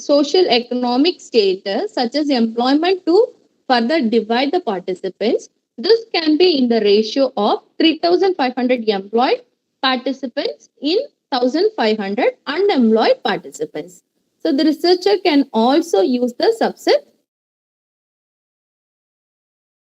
social economic status such as employment to further divide the participants. This can be in the ratio of 3,500 employed participants in 1,500 unemployed participants. So the researcher can also use the subset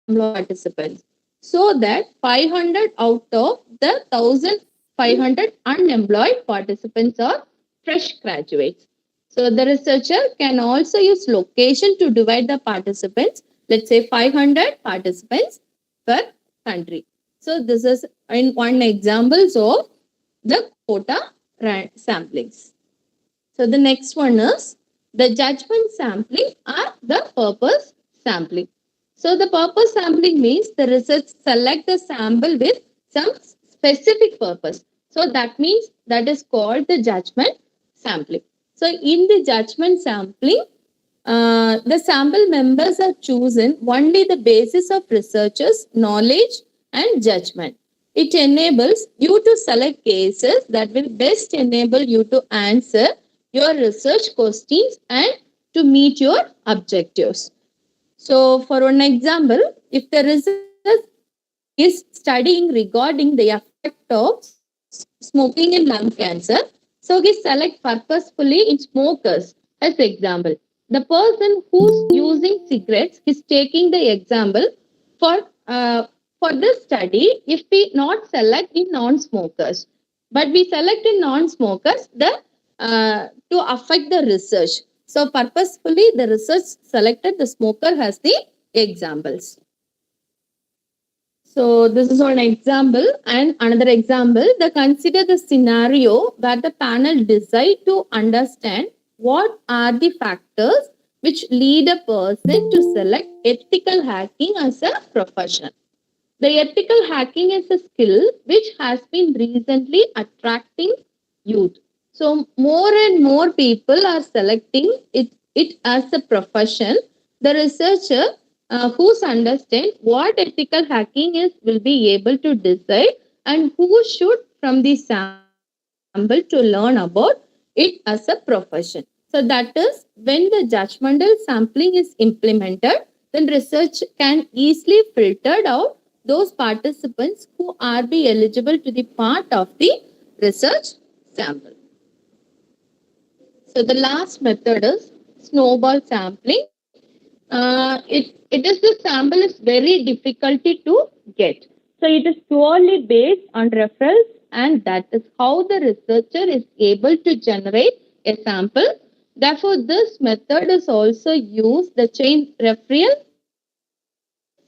participants so that 500 out of the 1,500 unemployed participants are fresh graduates. So the researcher can also use location to divide the participants. Let's say 500 participants per country. So this is in one examples of the quota samplings. So the next one is the judgment sampling or the purpose sampling. So the purpose sampling means the research select the sample with some specific purpose. So that means that is called the judgment sampling. So in the judgment sampling, the sample members are chosen only the basis of researchers' knowledge and judgment. It enables you to select cases that will best enable you to answer your research questions and to meet your objectives. So, for one example, if the research is studying regarding the effect of smoking in lung cancer, so we select purposefully in smokers as example. The person who's using cigarettes is taking the example for for this study. If we not select in non-smokers, but we select in non-smokers, the to affect the research. So purposefully, the research selected the smoker as the examples. So this is one example, and another example. The consider the scenario where the panel decide to understand what are the factors which lead a person to select ethical hacking as a profession. The ethical hacking is a skill which has been recently attracting youth. So more and more people are selecting it as a profession. The researcher who's understand what ethical hacking is will be able to decide and who should from the sample to learn about it as a profession. So that is when the judgmental sampling is implemented, then research can easily filter out those participants who are be eligible to the part of the research sample. So the last method is snowball sampling. It is the sample is very difficulty to get. So it is purely based on referrals, and that is how the researcher is able to generate a sample. Therefore, this method is also used the chain referral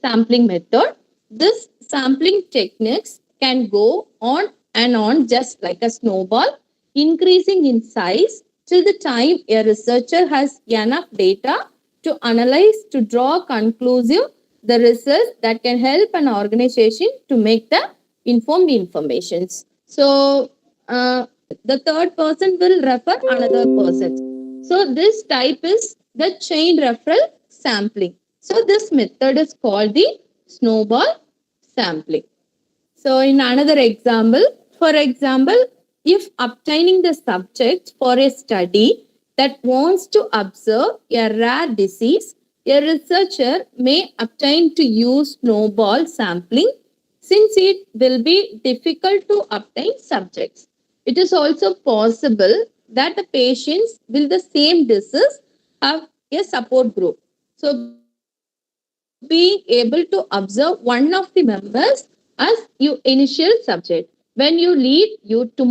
sampling method. This sampling techniques can go on and on just like a snowball, increasing in size till the time a researcher has enough data to analyze to draw conclusive the research that can help an organization to make the informed informations. So the third person will refer another person. So this type is the chain referral sampling. So this method is called the snowball sampling. So in another example, for example, if obtaining the subject for a study that wants to observe a rare disease, a researcher may obtain to use snowball sampling since it will be difficult to obtain subjects. It is also possible that the patients with the same disease have a support group. So being able to observe one of the members as your initial subject. When you leave, you tomorrow